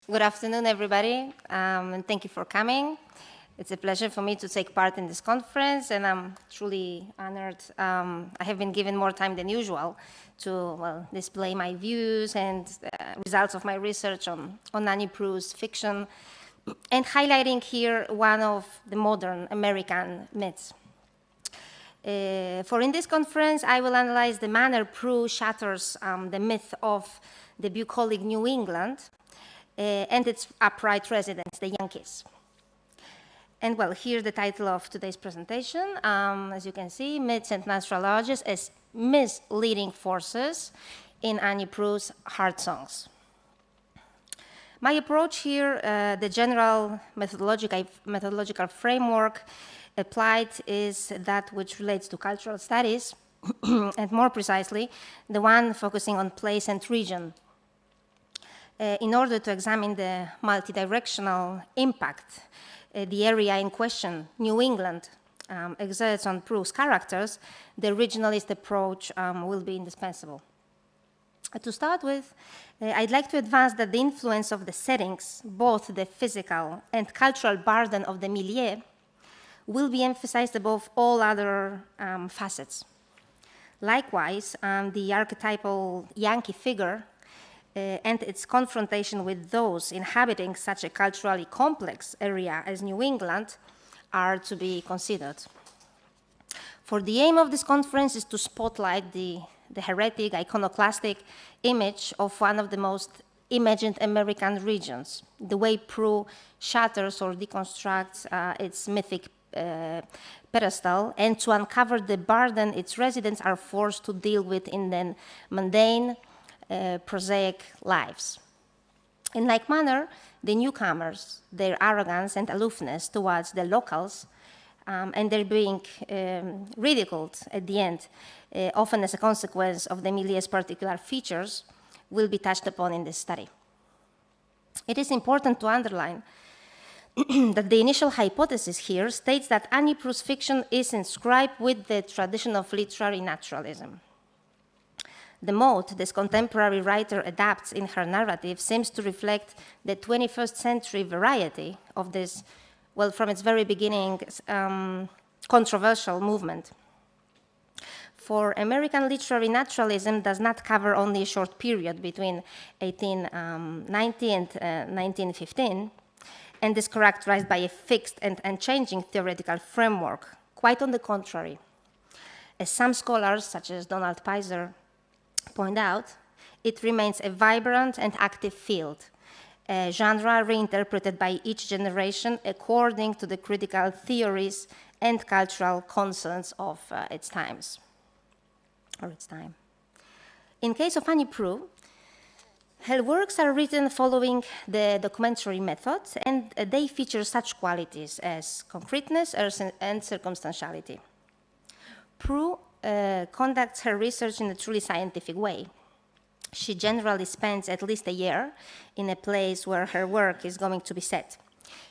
Good afternoon, everybody, and thank you for coming. It's a pleasure for me to take part in this conference, and I'm truly honored. I have been given more time than usual to display my views and results of my research on Annie Proulx's fiction, and highlighting here one of the modern American myths. For in this conference, I will analyze the manner Proulx shatters the myth of the bucolic New England and its upright residents, the Yankees. And well, here's the title of today's presentation. As you can see, myths and naturologists as misleading forces in Annie Proulx's Heart Songs. My approach here, the general methodological framework applied is that which relates to cultural studies, and more precisely, the one focusing on place and region. In order to examine the multidirectional impact the area in question, New England, exerts on Proulx's characters, the regionalist approach will be indispensable. To start with, I'd like to advance that the influence of the settings, both the physical and cultural burden of the milieu, will be emphasized above all other facets. Likewise, the archetypal Yankee figure and its confrontation with those inhabiting such a culturally complex area as New England are to be considered. For the aim of this conference is to spotlight the heretic, iconoclastic image of one of the most imagined American regions, the way Proulx shatters or deconstructs its mythic pedestal, and to uncover the burden its residents are forced to deal with in their mundane, prosaic lives. In like manner, the newcomers, their arrogance and aloofness towards the locals, and their being ridiculed at the end, often as a consequence of the milieu's particular features, will be touched upon in this study. It is important to underline that the initial hypothesis here states that Annie Proulx's fiction is inscribed with the tradition of literary naturalism. The mode this contemporary writer adapts in her narrative seems to reflect the 21st century variety of this, well, from its very beginning, controversial movement. For American literary naturalism does not cover only a short period between 1890 and 1915, and is characterized by a fixed and unchanging theoretical framework. Quite on the contrary. As some scholars, such as Donald Pizer, point out, it remains a vibrant and active field, a genre reinterpreted by each generation according to the critical theories and cultural concerns of its time. In case of Annie Proulx, her works are written following the documentary method, and they feature such qualities as concreteness and circumstantiality. Proulx conducts her research in a truly scientific way. She generally spends at least a year in a place where her work is going to be set.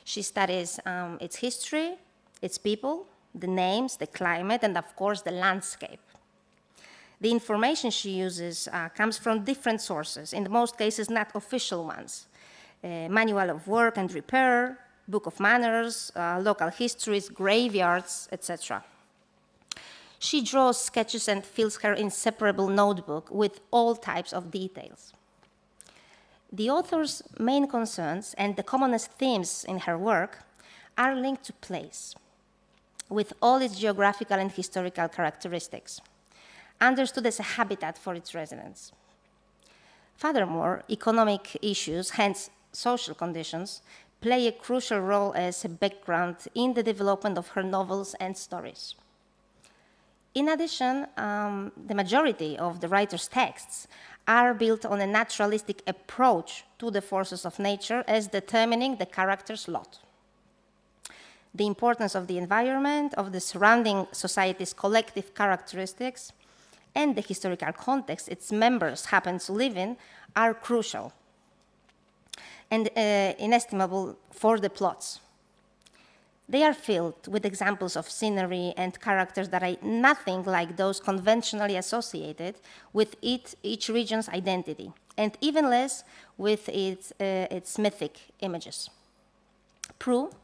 She studies its history, its people, the names, the climate, and of course the landscape. The information she uses comes from different sources, in most cases not official ones. Manual of work and repair, book of manners, local histories, graveyards, etc. She draws sketches and fills her inseparable notebook with all types of details. The author's main concerns and the commonest themes in her work are linked to place, with all its geographical and historical characteristics, understood as a habitat for its residents. Furthermore, economic issues, hence social conditions, play a crucial role as a background in the development of her novels and stories. In addition, the majority of the writer's texts are built on a naturalistic approach to the forces of nature as determining the character's lot. The importance of the environment, of the surrounding society's collective characteristics, and the historical context its members happen to live in are crucial and inestimable for the plots. They are filled with examples of scenery and characters that are nothing like those conventionally associated with each region's identity, and even less with its mythic images. Proulx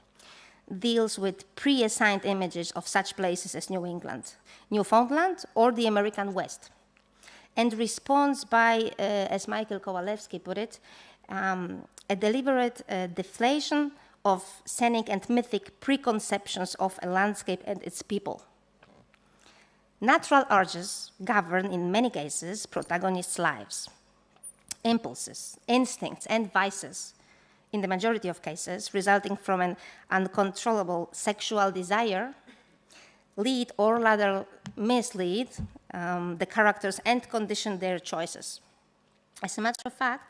deals with pre-assigned images of such places as New England, Newfoundland, or the American West, and responds by, as Michael Kowalewski put it, a deliberate deflation of scenic and mythic preconceptions of a landscape and its people. Natural urges govern, in many cases, protagonists' lives. Impulses, instincts, and vices, in the majority of cases, resulting from an uncontrollable sexual desire, lead or rather mislead the characters and condition their choices. As a matter of fact,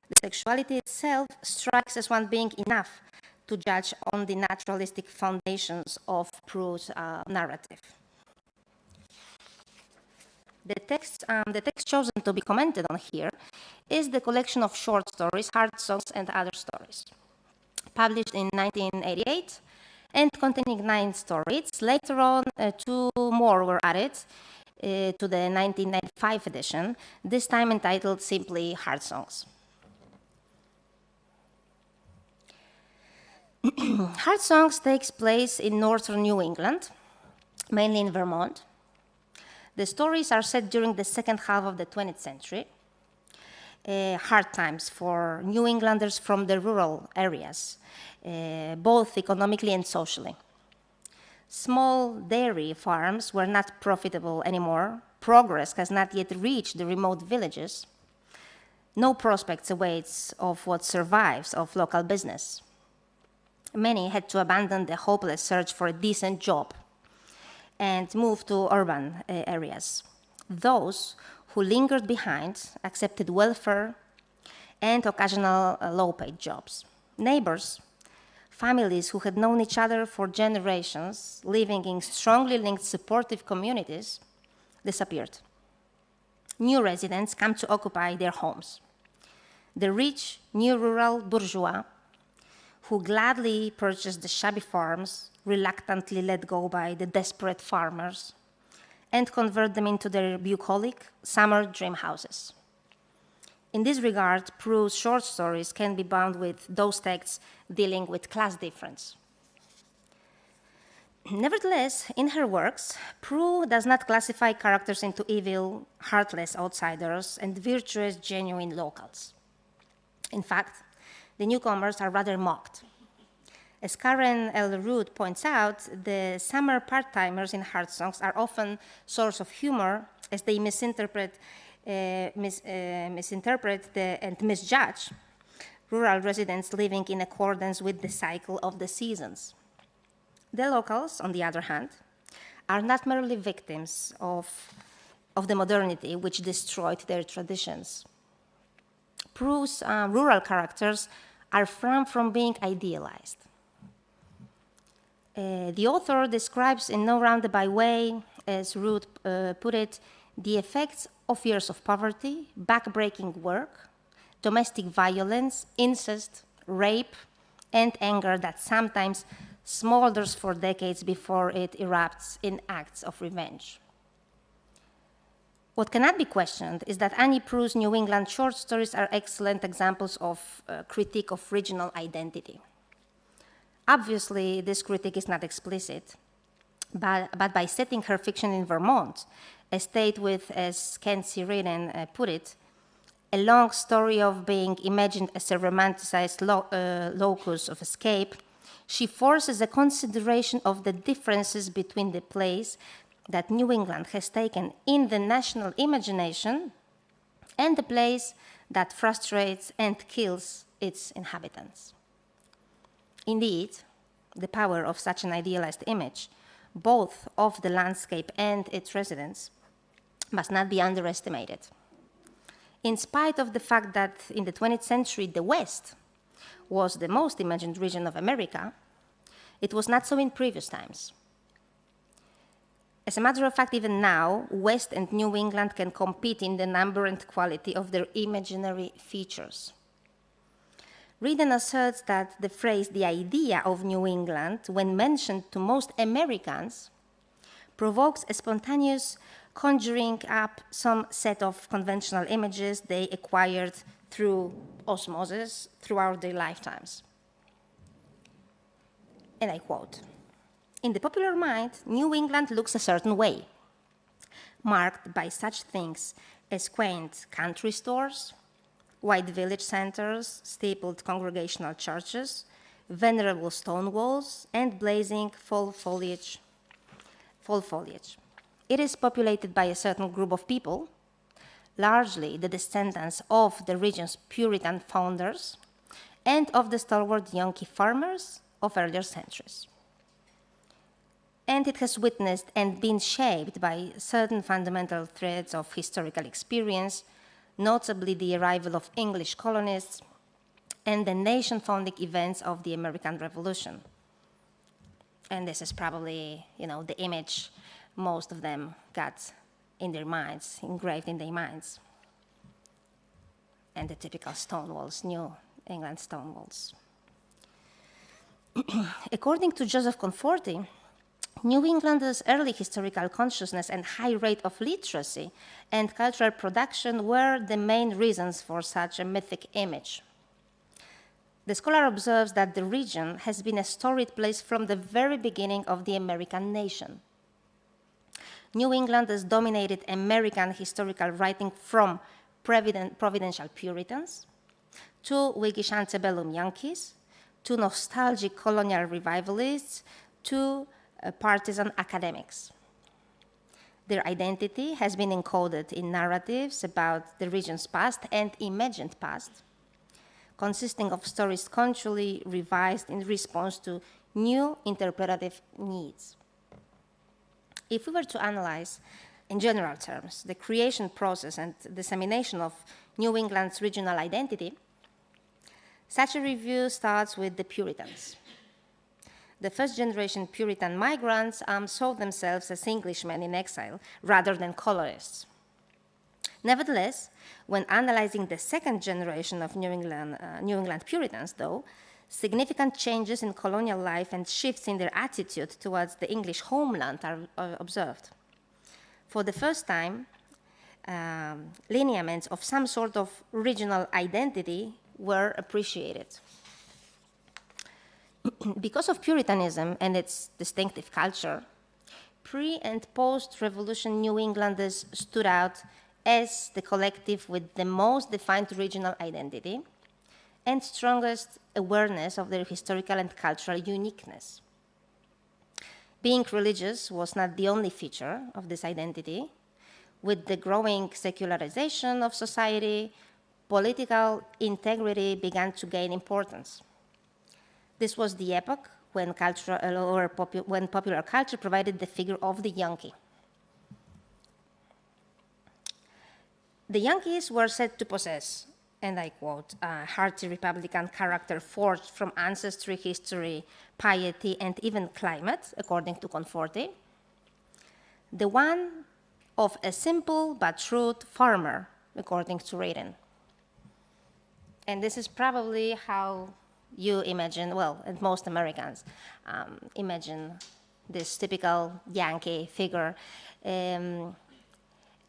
the sexuality itself strikes as one being enough to judge on the naturalistic foundations of Proulx's narrative. The text chosen to be commented on here is the collection of short stories, Heart Songs, and Other Stories, published in 1988 and containing 9 stories. Later on, 2 more were added to the 1995 edition, this time entitled simply Heart Songs. Heart Songs takes place in northern New England, mainly in Vermont. The stories are set during the second half of the 20th century, hard times for New Englanders from the rural areas, both economically and socially. Small dairy farms were not profitable anymore. Progress has not yet reached the remote villages. No prospects awaits of what survives of local business. Many had to abandon the hopeless search for a decent job and move to urban areas. Those who lingered behind accepted welfare and occasional low-paid jobs. Neighbors, families who had known each other for generations, living in strongly linked supportive communities, disappeared. New residents come to occupy their homes. The rich, new rural bourgeois who gladly purchased the shabby farms, reluctantly let go by the desperate farmers, and convert them into their bucolic summer dream houses. In this regard, Proulx's short stories can be bound with those texts dealing with class difference. Nevertheless, in her works, Proulx does not classify characters into evil, heartless outsiders and virtuous, genuine locals. In fact, the newcomers are rather mocked. As Karen L. Root points out, the summer part-timers in Heart Songs are often source of humor as they misinterpret and misjudge rural residents living in accordance with the cycle of the seasons. The locals, on the other hand, are not merely victims of the modernity which destroyed their traditions. Proulx's rural characters are far from being idealized. The author describes in no roundabout way, as Root put it, the effects of years of poverty, backbreaking work, domestic violence, incest, rape, and anger that sometimes smolders for decades before it erupts in acts of revenge. What cannot be questioned is that Annie Proulx's New England short stories are excellent examples of critique of regional identity. Obviously, this critique is not explicit, but by setting her fiction in Vermont, a state with, as Ken C. Reardon put it, a long story of being imagined as a romanticized locus of escape, she forces a consideration of the differences between the place that New England has taken in the national imagination and the place that frustrates and kills its inhabitants. Indeed, the power of such an idealized image, both of the landscape and its residents, must not be underestimated. In spite of the fact that in the 20th century, the West was the most imagined region of America, it was not so in previous times. As a matter of fact, even now, West and New England can compete in the number and quality of their imaginary features. Readen asserts that the phrase, the idea of New England, when mentioned to most Americans, provokes a spontaneous conjuring up some set of conventional images they acquired through osmosis throughout their lifetimes. And I quote, "In the popular mind, New England looks a certain way, marked by such things as quaint country stores, white village centers, stapled congregational churches, venerable stone walls, and blazing fall foliage. It is populated by a certain group of people, largely the descendants of the region's Puritan founders and of the stalwart Yankee farmers of earlier centuries. And it has witnessed and been shaped by certain fundamental threads of historical experience, notably the arrival of English colonists and the nation-founding events of the American Revolution." And this is probably, the image most of them got in their minds, engraved in their minds. And the typical stone walls, New England stone walls. According to Joseph Conforti, New Englanders' early historical consciousness and high rate of literacy and cultural production were the main reasons for such a mythic image. The scholar observes that the region has been a storied place from the very beginning of the American nation. New Englanders dominated American historical writing from providential Puritans to Whiggish antebellum Yankees to nostalgic colonial revivalists to partisan academics. Their identity has been encoded in narratives about the region's past and imagined past, consisting of stories continually revised in response to new interpretative needs. If we were to analyze, in general terms, the creation process and dissemination of New England's regional identity, such a review starts with the Puritans. The first-generation Puritan migrants saw themselves as Englishmen in exile rather than colonists. Nevertheless, when analyzing the second generation of New England Puritans, though, significant changes in colonial life and shifts in their attitude towards the English homeland are observed. For the first time, lineaments of some sort of regional identity were appreciated. Because of Puritanism and its distinctive culture, pre- and post-revolution New Englanders stood out as the collective with the most defined regional identity and strongest awareness of their historical and cultural uniqueness. Being religious was not the only feature of this identity. With the growing secularization of society, political integrity began to gain importance. This was the epoch when popular culture provided the figure of the Yankee. The Yankees were said to possess, and I quote, a hearty Republican character forged from ancestry, history, piety, and even climate, according to Conforti. The one of a simple but shrewd farmer, according to Readen. And this is probably how you imagine, and most Americans imagine this typical Yankee figure. And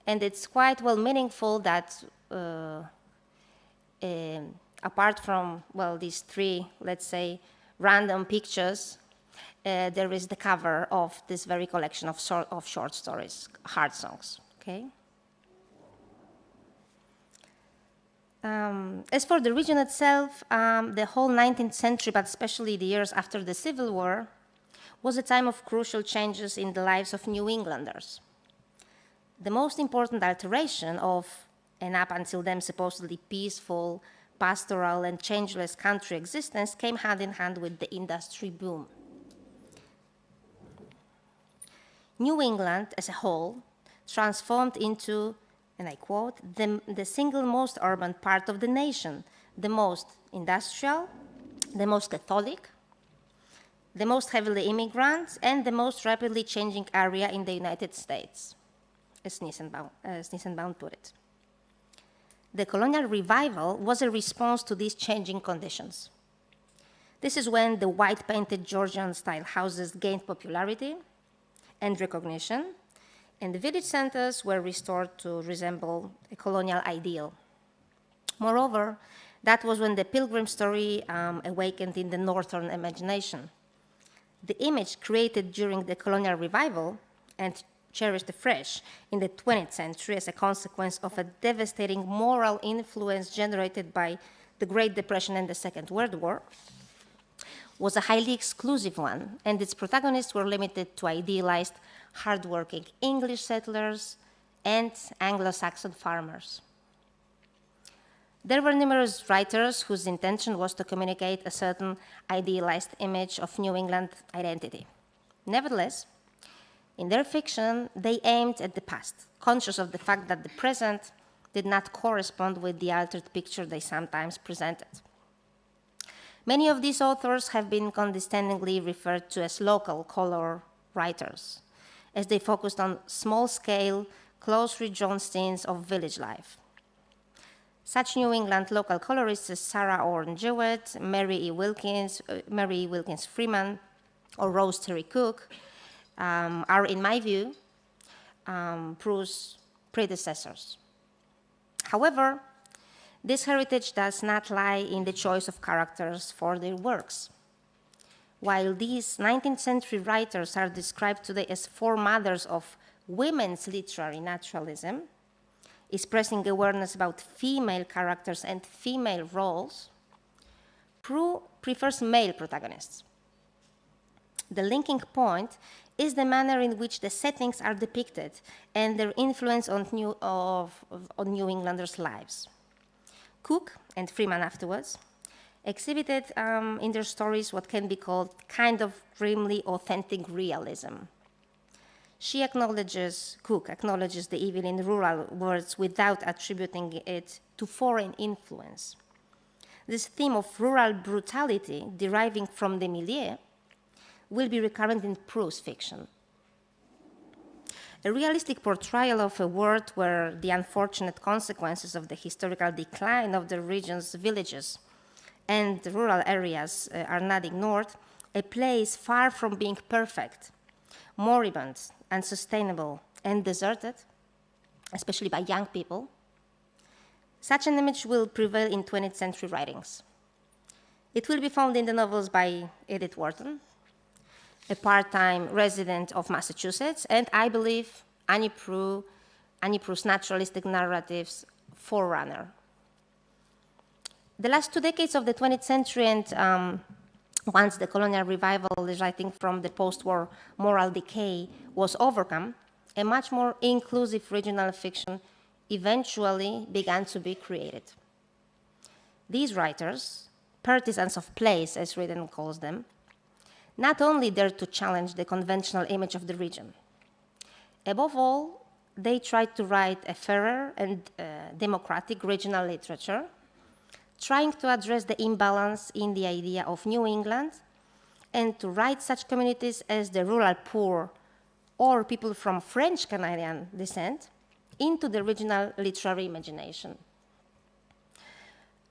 it's quite meaningful that apart from, these three, let's say, random pictures, there is the cover of this very collection of short stories, heart songs, okay? As for the region itself, the whole 19th century, but especially the years after the Civil War, was a time of crucial changes in the lives of New Englanders. The most important alteration of an up until then supposedly peaceful, pastoral, and changeless country existence came hand in hand with the industry boom. New England as a whole transformed into, and I quote, the single most urban part of the nation, the most industrial, the most Catholic, the most heavily immigrant, and the most rapidly changing area in the United States, as Nissenbaum put it. The colonial revival was a response to these changing conditions. This is when the white-painted Georgian-style houses gained popularity and recognition, and the village centers were restored to resemble a colonial ideal. Moreover, that was when the pilgrim story awakened in the northern imagination. The image created during the colonial revival and cherished afresh in the 20th century as a consequence of a devastating moral influence generated by the Great Depression and the Second World War, was a highly exclusive one, and its protagonists were limited to idealized, hardworking English settlers and Anglo-Saxon farmers. There were numerous writers whose intention was to communicate a certain idealized image of New England identity. Nevertheless, in their fiction, they aimed at the past, conscious of the fact that the present did not correspond with the altered picture they sometimes presented. Many of these authors have been condescendingly referred to as local color writers, as they focused on small-scale, closely drawn scenes of village life. Such New England local colorists as Sarah Orne Jewett, Mary E. Wilkins Freeman, or Rose Terry Cook are, in my view, Proulx's predecessors. However, this heritage does not lie in the choice of characters for their works. While these 19th century writers are described today as foremothers of women's literary naturalism, expressing awareness about female characters and female roles, Proulx prefers male protagonists. The linking point is the manner in which the settings are depicted and their influence on New Englanders' lives. Cook, and Freeman afterwards, exhibited in their stories what can be called kind of grimly authentic realism. Cook acknowledges the evil in rural words without attributing it to foreign influence. This theme of rural brutality deriving from the milieu will be recurrent in Proulx's fiction. A realistic portrayal of a world where the unfortunate consequences of the historical decline of the region's villages and rural areas are not ignored, a place far from being perfect, moribund, unsustainable, and deserted, especially by young people, such an image will prevail in 20th century writings. It will be found in the novels by Edith Wharton, a part-time resident of Massachusetts, and I believe Annie Proulx's naturalistic narratives forerunner. The last 2 decades of the 20th century and once the colonial revival resulting from the post-war moral decay was overcome, a much more inclusive regional fiction eventually began to be created. These writers, partisans of place, as Reardon calls them, not only dared to challenge the conventional image of the region. Above all, they tried to write a fairer and democratic regional literature, trying to address the imbalance in the idea of New England and to write such communities as the rural poor or people from French Canadian descent into the regional literary imagination.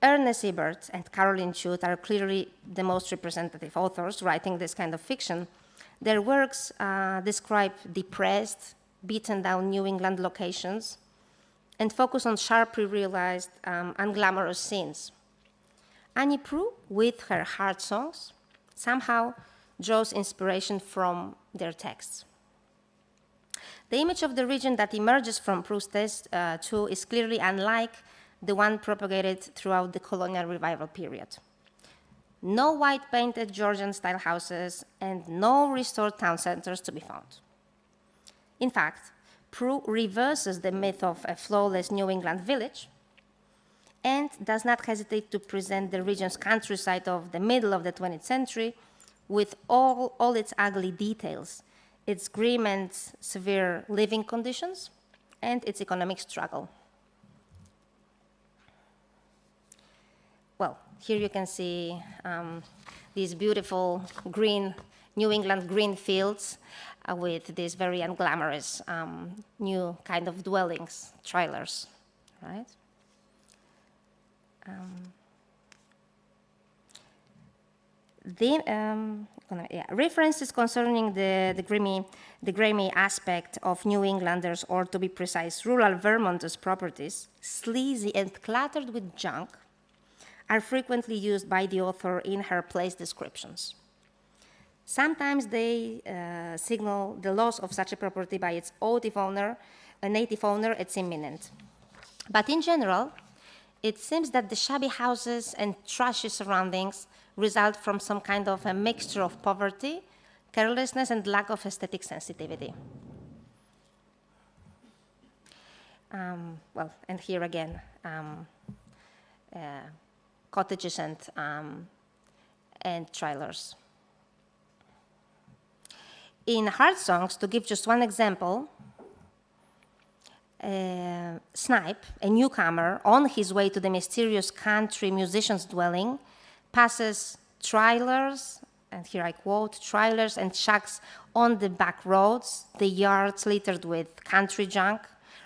Ernest Ebert and Caroline Chute are clearly the most representative authors writing this kind of fiction. Their works describe depressed, beaten down New England locations and focus on sharply realized, unglamorous scenes. Annie Proulx, with her heart songs, somehow draws inspiration from their texts. The image of the region that emerges from Proulx's text, too, is clearly unlike the one propagated throughout the colonial revival period. No white-painted Georgian-style houses and no restored town centers to be found. In fact, Proulx reverses the myth of a flawless New England village and does not hesitate to present the region's countryside of the middle of the 20th century with all its ugly details, its grim and severe living conditions, and its economic struggle. Well, here you can see these beautiful green, New England green fields with these very unglamorous new kind of dwellings, trailers, right? References concerning the grimy aspect of New Englanders, or to be precise, rural Vermonters' properties, sleazy and cluttered with junk, are frequently used by the author in her place descriptions. Sometimes they signal the loss of such a property by its native owner, it's imminent. But in general, it seems that the shabby houses and trashy surroundings result from some kind of a mixture of poverty, carelessness, and lack of aesthetic sensitivity. And here again, cottages and trailers. In Heart Songs, to give just one example, Snipe, a newcomer on his way to the mysterious country musician's dwelling, passes trailers, and here I quote, trailers and shacks on the back roads, the yards littered with country junk,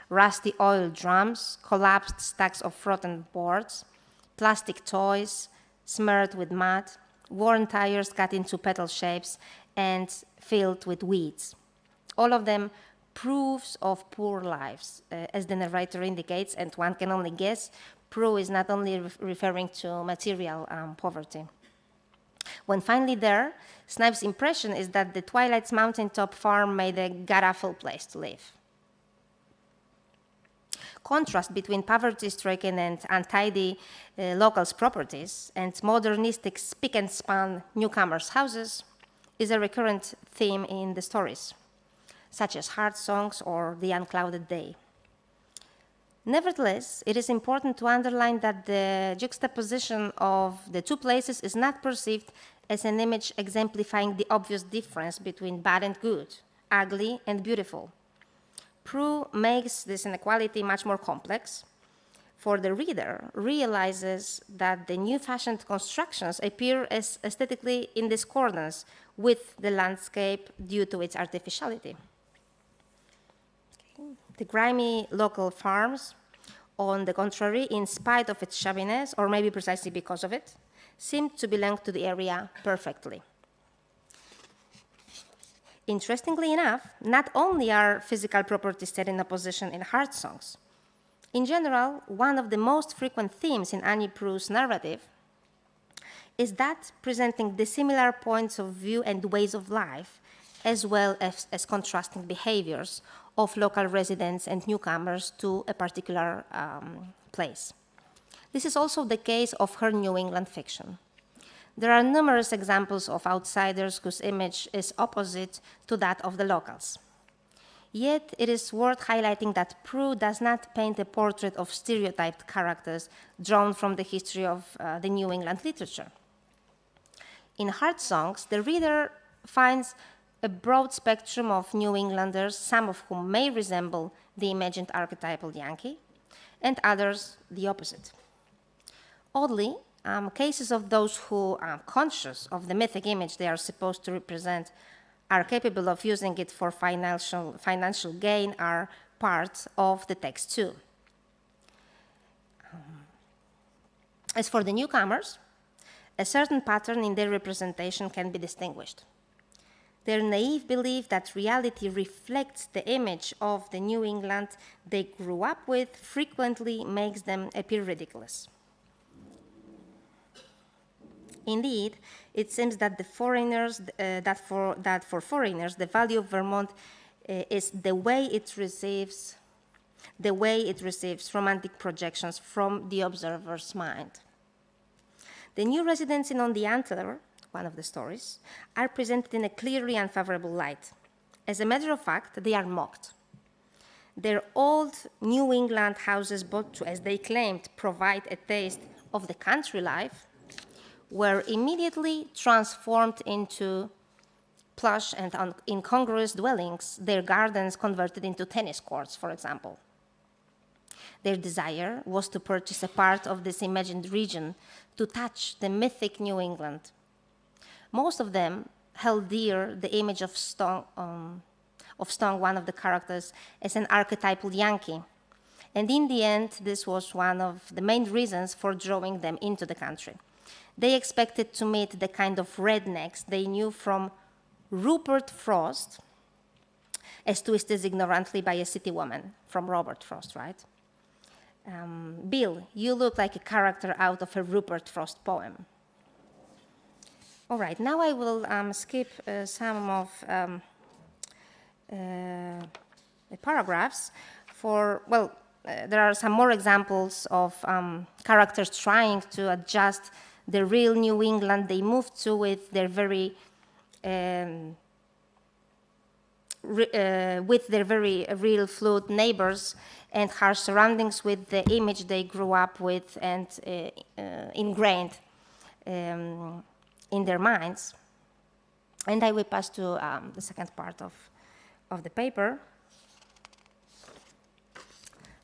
rusty oil drums, collapsed stacks of rotten boards, plastic toys smeared with mud, worn tires cut into petal shapes, and filled with weeds. All of them proofs of poor lives, as the narrator indicates, and one can only guess, Proulx is not only referring to material poverty. When finally there, Snipe's impression is that the Twilight's mountaintop farm made a god-awful place to live. Contrast between poverty-stricken and untidy locals' properties and modernistic spick-and-span newcomers' houses is a recurrent theme in the stories, such as Heart Songs or The Unclouded Day. Nevertheless, it is important to underline that the juxtaposition of the two places is not perceived as an image exemplifying the obvious difference between bad and good, ugly and beautiful. Proulx makes this inequality much more complex, for the reader realizes that the new-fashioned constructions appear as aesthetically in discordance with the landscape due to its artificiality. The grimy local farms, on the contrary, in spite of its shabbiness, or maybe precisely because of it, seem to belong to the area perfectly. Interestingly enough, not only are physical properties set in opposition in Heart Songs. In general, one of the most frequent themes in Annie Proulx's narrative is that presenting dissimilar points of view and ways of life, as well as contrasting behaviors of local residents and newcomers to a particular place. This is also the case of her New England fiction. There are numerous examples of outsiders whose image is opposite to that of the locals. Yet it is worth highlighting that Proulx does not paint a portrait of stereotyped characters drawn from the history of the New England literature. In Heart Songs, the reader finds a broad spectrum of New Englanders, some of whom may resemble the imagined archetypal Yankee, and others the opposite. Oddly, cases of those who are conscious of the mythic image they are supposed to represent are capable of using it for financial gain are part of the text too. As for the newcomers, a certain pattern in their representation can be distinguished. Their naive belief that reality reflects the image of the New England they grew up with frequently makes them appear ridiculous. Indeed, it seems that for foreigners, the value of Vermont is the way it receives romantic projections from the observer's mind. The new residents in On the Antler, one of the stories, are presented in a clearly unfavorable light. As a matter of fact, they are mocked. Their old New England houses, built to, as they claimed, provide a taste of the country life, were immediately transformed into plush and incongruous dwellings, their gardens converted into tennis courts, for example. Their desire was to purchase a part of this imagined region, to touch the mythic New England. Most of them held dear the image of Stone, one of the characters, as an archetypal Yankee, And in the end, this was one of the main reasons for drawing them into the country. They expected to meet the kind of rednecks they knew from Rupert Frost, as twisted ignorantly by a city woman, from Robert Frost, right? Bill, you look like a character out of a Rupert Frost poem. All right, now I will skip some of the paragraphs for, well, there are some more examples of characters trying to adjust the real New England they moved to with their very real fluid neighbors and harsh surroundings with the image they grew up with and ingrained in their minds. And I will pass to the second part of the paper.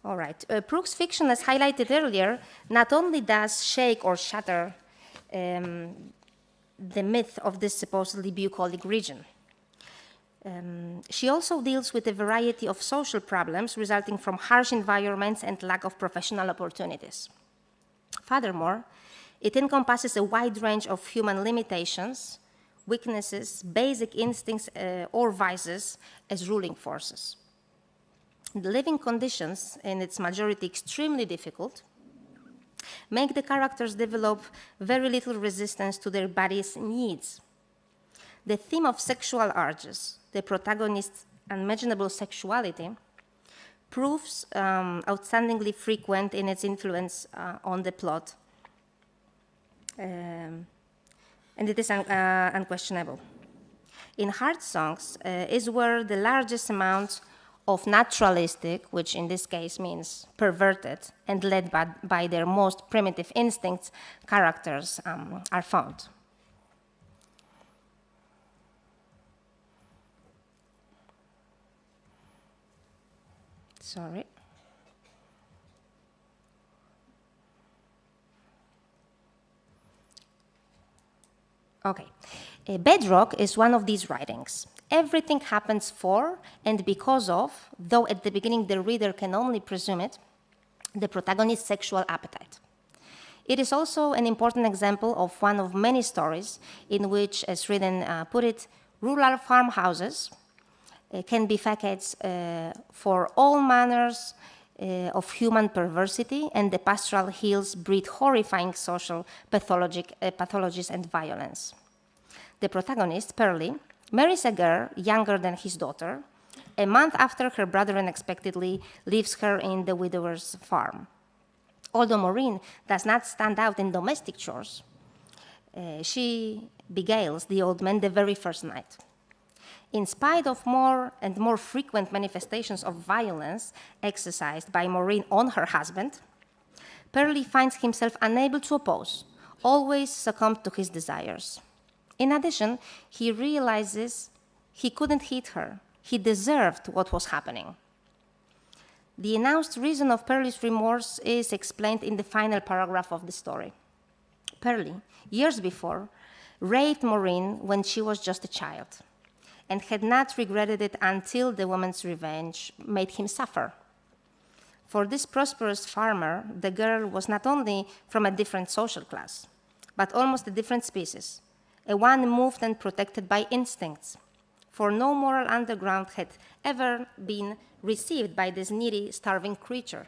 All right. Proulx's fiction, as highlighted earlier, not only does shake or shatter the myth of this supposedly bucolic region, she also deals with a variety of social problems resulting from harsh environments and lack of professional opportunities. Furthermore, it encompasses a wide range of human limitations, weaknesses, basic instincts, or vices as ruling forces. The living conditions, in its majority extremely difficult, make the characters develop very little resistance to their body's needs. The theme of sexual urges, the protagonist's unimaginable sexuality, proves outstandingly frequent in its influence on the plot, and it is unquestionable. In Heart Songs is where the largest amount of naturalistic, which in this case means perverted and led by their most primitive instincts, characters are found. Sorry. Okay. Bedrock is one of these writings. Everything happens for and because of, though at the beginning the reader can only presume it, the protagonist's sexual appetite. It is also an important example of one of many stories in which, as Rieden put it, rural farmhouses can be facades for all manners of human perversity, and the pastoral hills breed horrifying social pathologies and violence. The protagonist, Proulx, marries a girl younger than his daughter, a month after her brother unexpectedly leaves her in the widower's farm. Although Maureen does not stand out in domestic chores, she beguiles the old man the very first night. In spite of more and more frequent manifestations of violence exercised by Maureen on her husband, Proulx finds himself unable to oppose, always succumbed to his desires. In addition, he realizes he couldn't hit her. He deserved what was happening. The announced reason of Proulx's remorse is explained in the final paragraph of the story. Proulx, years before, raped Maureen when she was just a child, and had not regretted it until the woman's revenge made him suffer. For this prosperous farmer, the girl was not only from a different social class, but almost a different species, a one moved and protected by instincts, for no moral underground had ever been received by this needy, starving creature.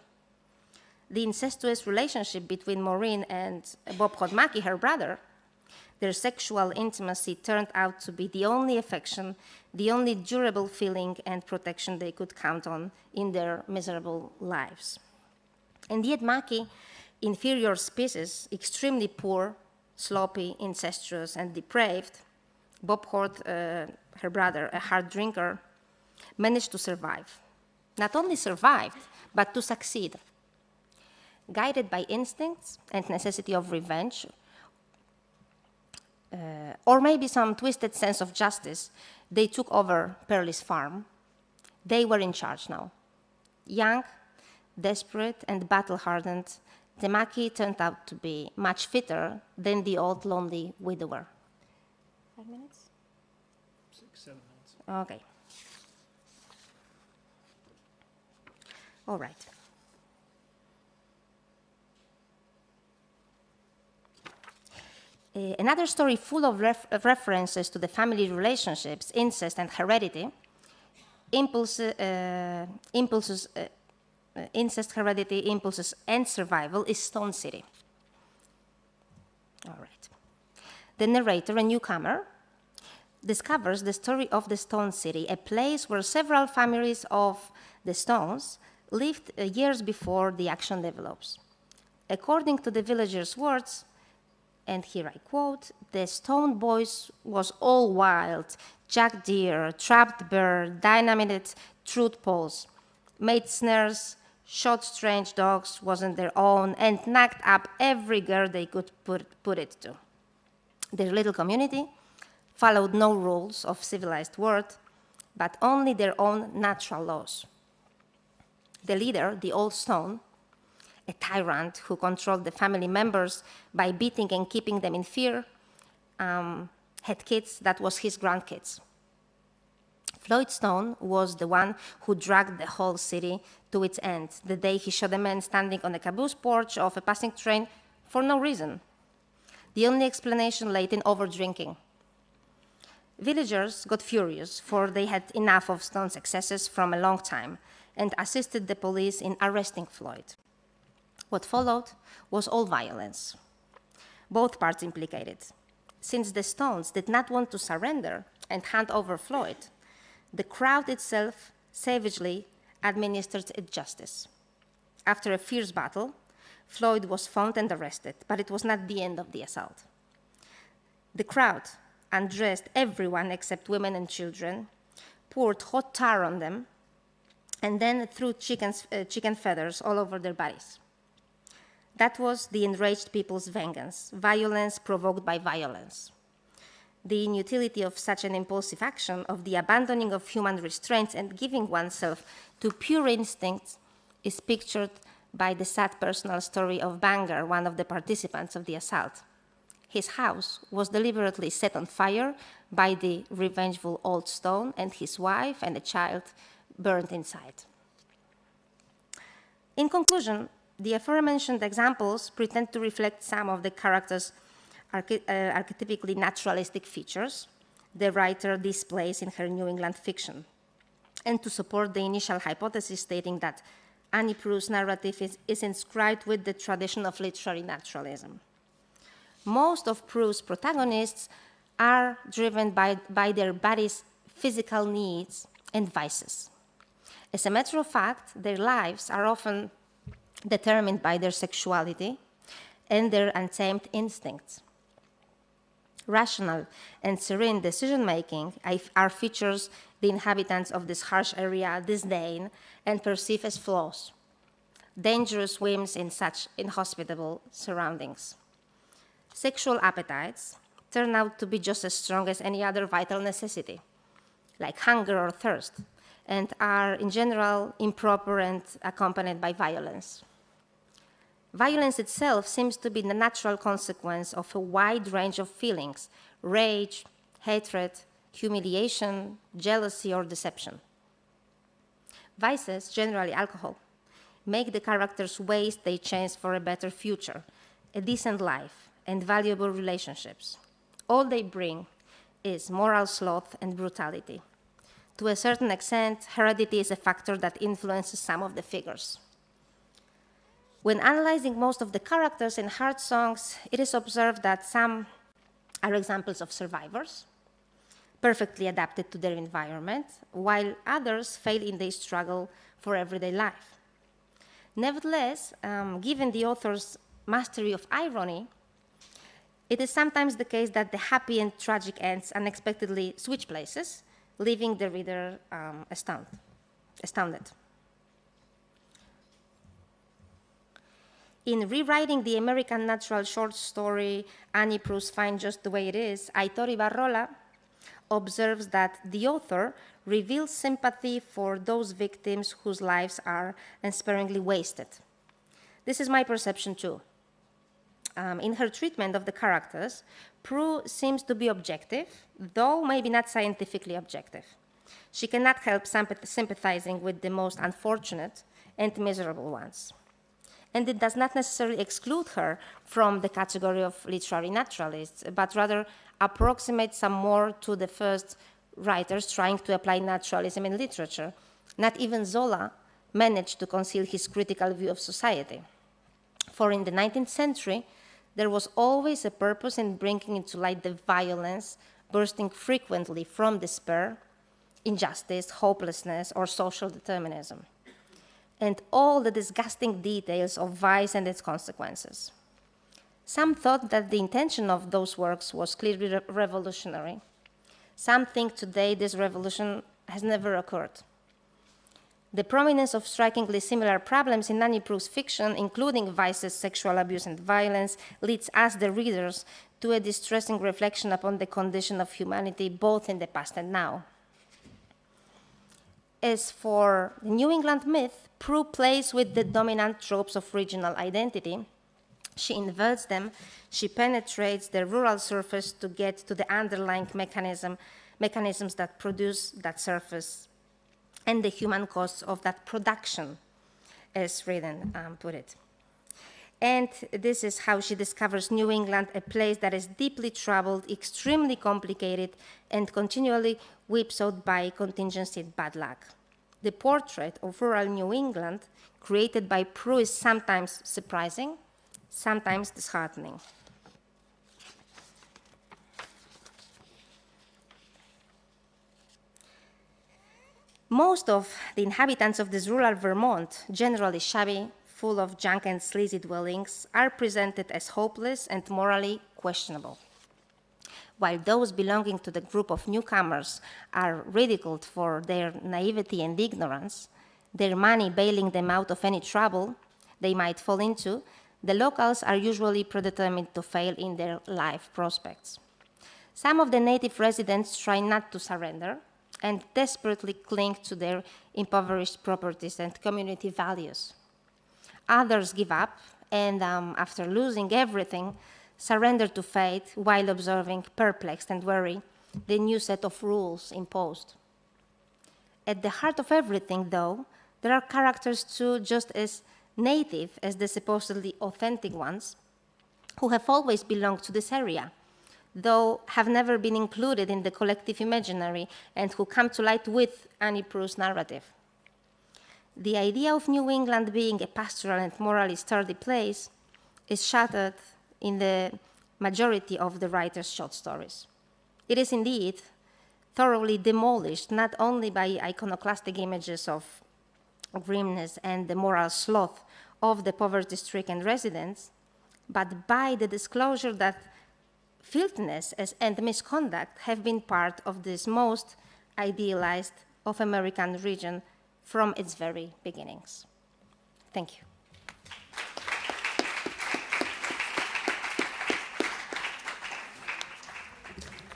The incestuous relationship between Maureen and Bob Chodmaki, her brother, their sexual intimacy turned out to be the only affection, the only durable feeling and protection they could count on in their miserable lives. And yet Maki, inferior species, extremely poor, sloppy, incestuous, and depraved, Bob Hort, her brother, a hard drinker, managed to survive. Not only survived, but to succeed. Guided by instincts and necessity of revenge, or maybe some twisted sense of justice, they took over Proulx's farm. They were in charge now. Young, desperate, and battle-hardened, the Maki turned out to be much fitter than the old lonely widower. 5 minutes? 6, 7 minutes. Okay. All right. Another story full of references to the family relationships, incest, and heredity, incest, heredity, impulses, and survival is Stone City. All right. The narrator, a newcomer, discovers the story of the Stone City, a place where several families of the Stones lived years before the action develops. According to the villagers' words, and here I quote, the Stone Boys was all wild, jack deer, trapped bear, dynamited truth poles, made snares, shot strange dogs, wasn't their own, and knocked up every girl they could put it to. Their little community followed no rules of civilized world, but only their own natural laws. The leader, the Old Stone, a tyrant who controlled the family members by beating and keeping them in fear, had kids that was his grandkids. Floyd Stone was the one who dragged the whole city to its end the day he shot a man standing on the caboose porch of a passing train for no reason. The only explanation lay in overdrinking. Villagers got furious, for they had enough of Stone's excesses from a long time, and assisted the police in arresting Floyd. What followed was all violence, both parts implicated. Since the Stones did not want to surrender and hand over Floyd, the crowd itself savagely administered its justice. After a fierce battle, Floyd was found and arrested, but it was not the end of the assault. The crowd undressed everyone except women and children, poured hot tar on them, and then threw chicken feathers all over their bodies. That was the enraged people's vengeance, violence provoked by violence. The inutility of such an impulsive action, of the abandoning of human restraints and giving oneself to pure instincts, is pictured by the sad personal story of Banger, one of the participants of the assault. His house was deliberately set on fire by the revengeful Old Stone, and his wife and a child burned inside. In conclusion, the aforementioned examples pretend to reflect some of the characters' archetypically naturalistic features the writer displays in her New England fiction, and to support the initial hypothesis stating that Annie Proulx's narrative is inscribed with the tradition of literary naturalism. Most of Proulx's protagonists are driven by their body's physical needs and vices. As a matter of fact, their lives are often determined by their sexuality and their untamed instincts. Rational and serene decision-making are features the inhabitants of this harsh area disdain and perceive as flaws, dangerous whims in such inhospitable surroundings. Sexual appetites turn out to be just as strong as any other vital necessity, like hunger or thirst, and are in general improper and accompanied by violence. Violence itself seems to be the natural consequence of a wide range of feelings: rage, hatred, humiliation, jealousy, or deception. Vices, generally alcohol, make the characters waste their chance for a better future, a decent life, and valuable relationships. All they bring is moral sloth and brutality. To a certain extent, heredity is a factor that influences some of the figures. When analyzing most of the characters in Heart Songs, it is observed that some are examples of survivors, perfectly adapted to their environment, while others fail in their struggle for everyday life. Nevertheless, given the author's mastery of irony, it is sometimes the case that the happy and tragic ends unexpectedly switch places, leaving the reader astounded. In rewriting the American natural short story Annie Proulx Fine Just the Way It Is, Aitor Ibarrola observes that the author reveals sympathy for those victims whose lives are unsparingly wasted. This is my perception too. In her treatment of the characters, Proulx seems to be objective, though maybe not scientifically objective. She cannot help sympathizing with the most unfortunate and miserable ones. And it does not necessarily exclude her from the category of literary naturalists, but rather approximates some more to the first writers trying to apply naturalism in literature. Not even Zola managed to conceal his critical view of society. For in the 19th century, there was always a purpose in bringing into light the violence bursting frequently from despair, injustice, hopelessness, or social determinism, and all the disgusting details of vice and its consequences. Some thought that the intention of those works was clearly revolutionary. Some think today this revolution has never occurred. The prominence of strikingly similar problems in Annie Proulx's fiction, including vices, sexual abuse, and violence, leads us, the readers, to a distressing reflection upon the condition of humanity, both in the past and now. As for the New England myth, Proulx plays with the dominant tropes of regional identity. She inverts them, she penetrates the rural surface to get to the underlying mechanisms that produce that surface and the human costs of that production, as Friedan put it. And this is how she discovers New England, a place that is deeply troubled, extremely complicated, and continually whipsawed by contingency and bad luck. The portrait of rural New England created by Proulx is sometimes surprising, sometimes disheartening. Most of the inhabitants of this rural Vermont, generally shabby, full of junk and sleazy dwellings, are presented as hopeless and morally questionable, while those belonging to the group of newcomers are ridiculed for their naivety and ignorance, their money bailing them out of any trouble they might fall into. The locals are usually predetermined to fail in their life prospects. Some of the native residents try not to surrender and desperately cling to their impoverished properties and community values. Others give up and, after losing everything, surrender to fate while observing, perplexed and weary, the new set of rules imposed. At the heart of everything, though, there are characters too just as native as the supposedly authentic ones, who have always belonged to this area, though have never been included in the collective imaginary and who come to light with Annie Proulx's narrative. The idea of New England being a pastoral and morally sturdy place is shattered in the majority of the writer's short stories. It is indeed thoroughly demolished, not only by iconoclastic images of grimness and the moral sloth of the poverty-stricken residents, but by the disclosure that filthiness and misconduct have been part of this most idealized of American region from its very beginnings. Thank you.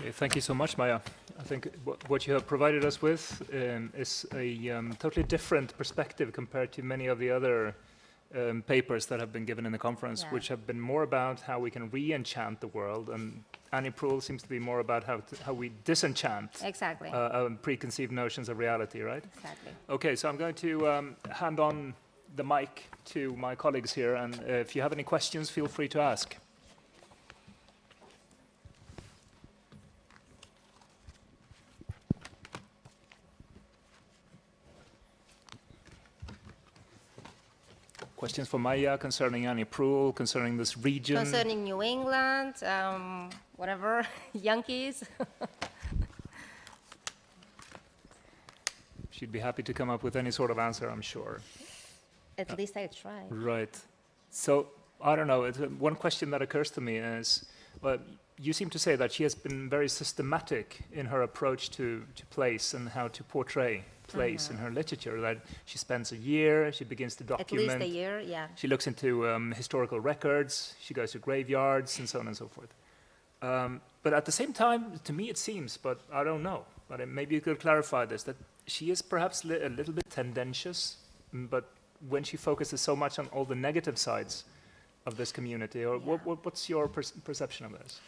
Okay, thank you so much, Maja. I think what you have provided us with is a totally different perspective compared to many of the other papers that have been given in the conference, Yeah. which have been more about how we can re-enchant the world, and Annie Proulx seems to be more about how we disenchant Exactly. preconceived notions of reality, right? Exactly. Okay, so I'm going to hand on the mic to my colleagues here, and if you have any questions, feel free to ask. Questions for Maja concerning Annie Proulx, concerning this region? Concerning New England, whatever, Yankees. She'd be happy to come up with any sort of answer, I'm sure. At least I try. Right. So, I don't know, one question that occurs to me is, well, you seem to say that she has been very systematic in her approach to place and how to portray place in her literature, that she spends a year, she begins to document. At least a year, yeah. She looks into historical records, she goes to graveyards, and so on and so forth. But at the same time, to me it seems, but I don't know, but maybe you could clarify this, that she is perhaps a little bit tendentious, but when she focuses so much on all the negative sides of this community, or what's your perception of this?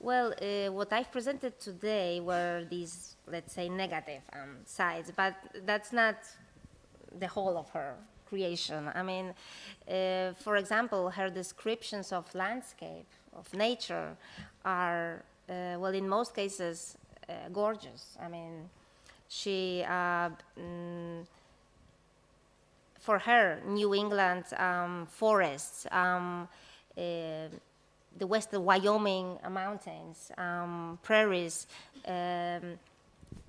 Well, what I've presented today were these, let's say, negative sides, but that's not the whole of her creation. I mean, for example, her descriptions of landscape, of nature, are, well, in most cases, gorgeous. I mean, she, for her, New England forests, the western Wyoming mountains, prairies,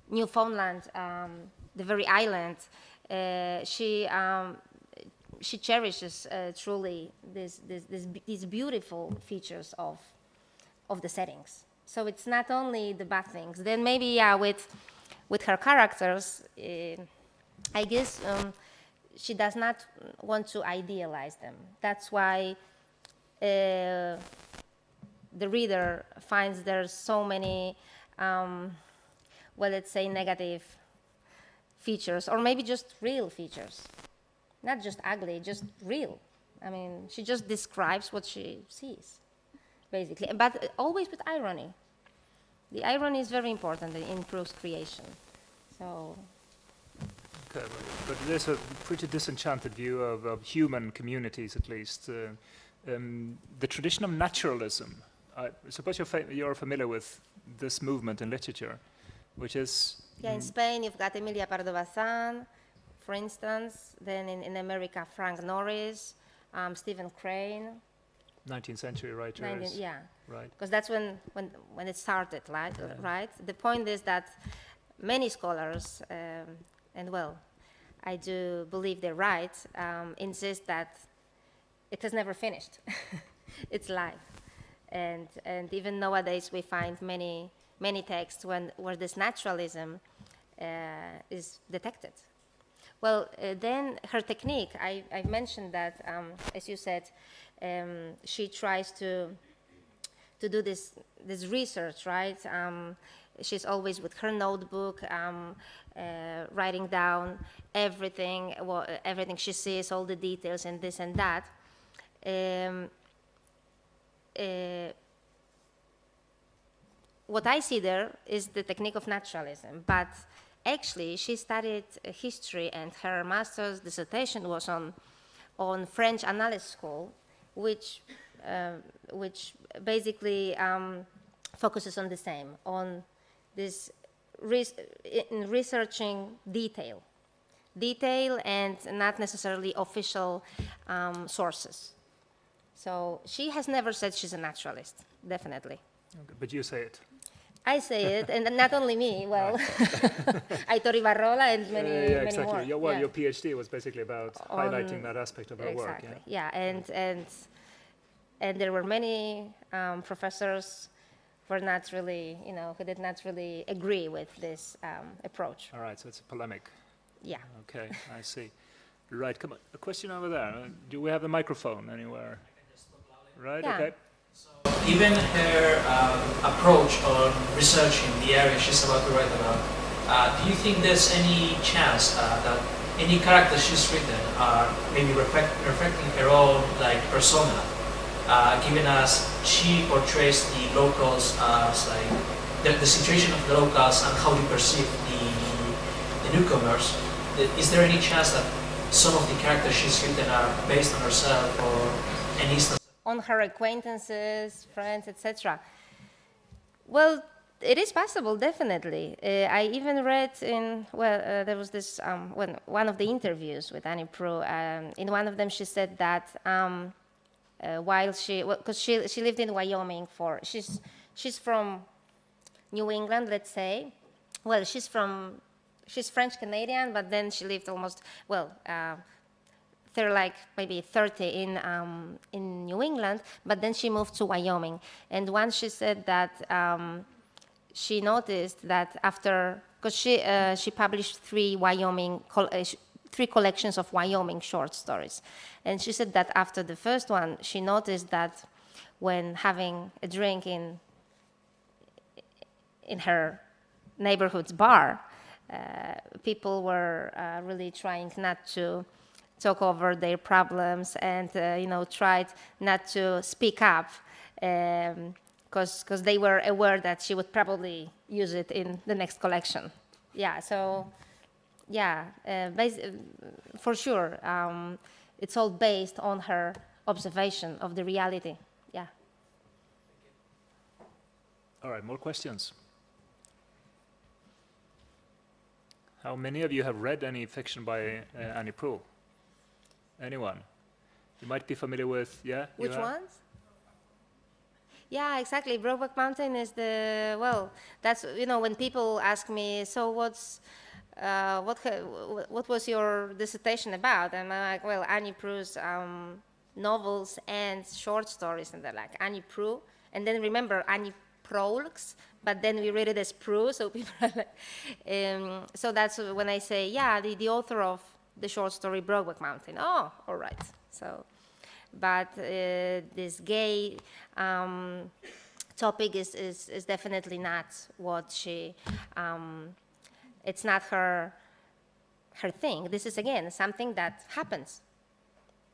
Newfoundland, the very island, she cherishes truly these beautiful features of the settings. So it's not only the bad things. Then maybe, yeah, with her characters, I guess she does not want to idealize them. That's why the reader finds there's so many, well, let's say, negative features, or maybe just real features. Not just ugly, just real. I mean, she just describes what she sees, basically, but always with irony. The irony is very important in Proulx's creation. So. Okay, but there's a pretty disenchanted view of human communities, at least. The tradition of naturalism. I suppose you're familiar with this movement in literature, which is... Yeah, in Spain, you've got Emilia Pardo Bazán, for instance. Then in America, Frank Norris, Stephen Crane. 19th century writers. Yeah. Right. Because that's when it started, right? Yeah. Right? The point is that many scholars, and well, I do believe they're right, insist that it has never finished. It's life. And even nowadays we find many texts where this naturalism is detected. Well, then her technique, I've mentioned that, as you said, she tries to do this research, right? She's always with her notebook, writing down everything she sees, all the details and this and that. What I see there is the technique of naturalism, but actually she studied history, and her master's dissertation was on French Annales School, which basically focuses on the same, on this in researching detail and not necessarily official sources. So she has never said she's a naturalist, definitely. Okay, but you say it. I say it, and not only me. Well, Aitor Ibarrola and many exactly. more. Your PhD was basically about highlighting that aspect of her work. Exactly. Yeah, and there were many professors who were not really, who did not really agree with this approach. All right, so it's a polemic. Yeah. Okay, I see. Right, come on. A question over there. Do we have a microphone anywhere? Right. Yeah. Okay. Given her approach on researching the area she's about to write about, do you think there's any chance that any characters she's written are maybe reflecting her own persona, given as she portrays the locals as the situation of the locals and how they perceive the newcomers? Is there any chance that some of the characters she's written are based on herself or an instance? On her acquaintances, friends, etc. Well, it is possible, definitely. I even read there was this, one of the interviews with Annie Proulx, in one of them she said that while because she lived in Wyoming she's from New England, let's say. Well, she's French-Canadian, but then she lived almost, they're maybe 30 in New England, but then she moved to Wyoming. And once she said that she noticed that after, because she published three collections of Wyoming short stories. And she said that after the first one, she noticed that when having a drink in her neighborhood's bar, people were really trying not to talk over their problems and tried not to speak up because they were aware that she would probably use it in the next collection. Yeah, so yeah, for sure. It's all based on her observation of the reality. Yeah. All right, more questions. How many of you have read any fiction by Annie Proulx? Anyone? You might be familiar with, yeah? you Which have? ones? Yeah, exactly. Brokeback Mountain is the, well, that's, you know, when people ask me, so what was your dissertation about? And I'm like, well, Annie Proulx's novels and short stories, and they're like, Annie Proulx, and then remember Annie Proulx, but then we read it as Proulx, so people are like, so that's when I say, yeah, the author of the short story Brokeback Mountain. Oh, all right. So, but this gay topic is definitely not what she, it's not her thing. This is, again, something that happens.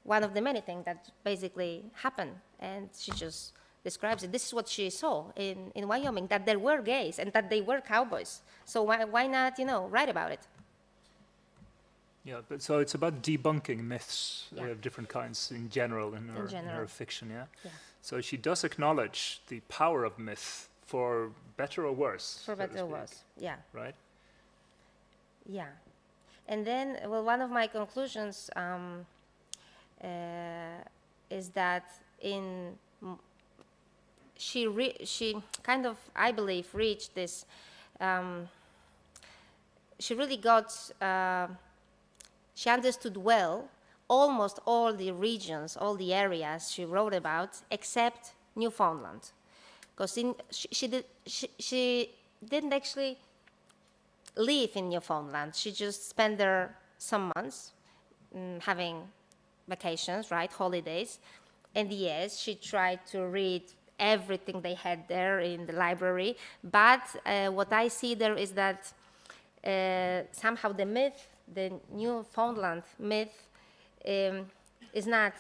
One of the many things that basically happen, and she just describes it. This is what she saw in Wyoming, that there were gays and that they were cowboys. So why not, you know, write about it? Yeah, but so it's about debunking myths Yeah. of different kinds in general in her general. fiction, yeah? Yeah. So she does acknowledge the power of myth for better or worse. For so to better or speak, worse, yeah. Right? Yeah. And then, well, one of my conclusions is that she kind of, I believe, reached this, she really got, she understood well almost all the regions, all the areas she wrote about, except Newfoundland. Because she didn't actually live in Newfoundland. She just spent there some months, having vacations, right, holidays. And yes, she tried to read everything they had there in the library. But what I see there is that somehow the myth, the Newfoundland myth, is not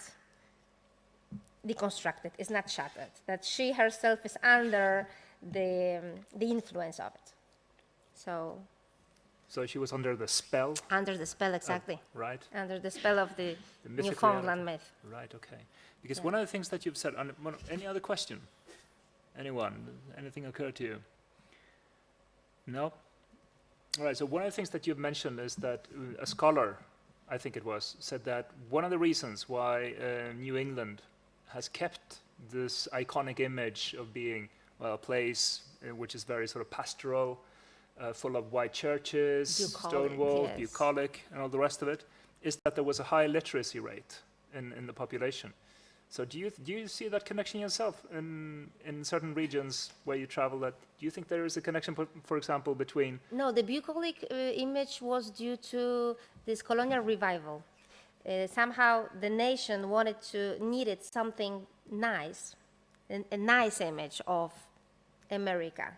deconstructed, is not shattered. That she herself is under the influence of it. So she was under the spell, under the spell, exactly. right? Under the spell of the mythic Newfoundland reality. myth. Right, okay. Because Yeah. one of the things that you've said, any other question? Anyone? Anything occur to you? No? All right, so one of the things that you've mentioned is that a scholar, I think it was, said that one of the reasons why New England has kept this iconic image of being, well, a place which is very sort of pastoral, full of white churches, Bucolic, stone walls, yes. bucolic, and all the rest of it, is that there was a high literacy rate in the population. So do you see that connection yourself in certain regions where you travel? That do you think there is a connection, for example, between? No, the bucolic image was due to this colonial revival. Somehow the nation needed something nice, a nice image of America.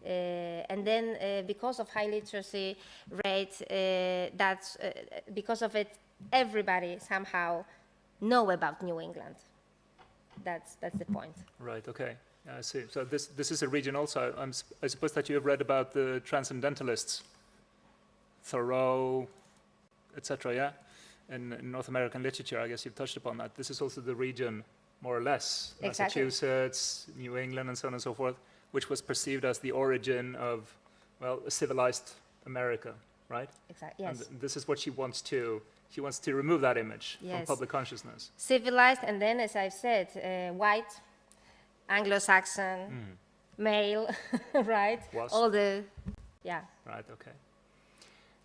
And then because of high literacy rate, because of it, everybody somehow know about New England. That's the point. Right. Okay. I see. So this is a region also. I suppose that you have read about the transcendentalists, Thoreau, etc. Yeah, in North American literature. I guess you've touched upon that. This is also the region, more or less, Exactly. Massachusetts, New England, and so on and so forth, which was perceived as the origin of, well, a civilized America, right? Exactly. Yes. And this is what she wants to. She wants to remove that image from Yes. public consciousness. Civilized, and then, as I've said, white, Anglo-Saxon, male, right? Was. All the, yeah. Right, okay.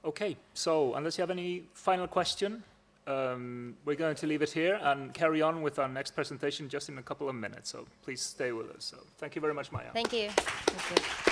Okay, so unless you have any final question, we're going to leave it here and carry on with our next presentation just in a couple of minutes. So please stay with us. So thank you very much, Maja. Thank you. Thank you.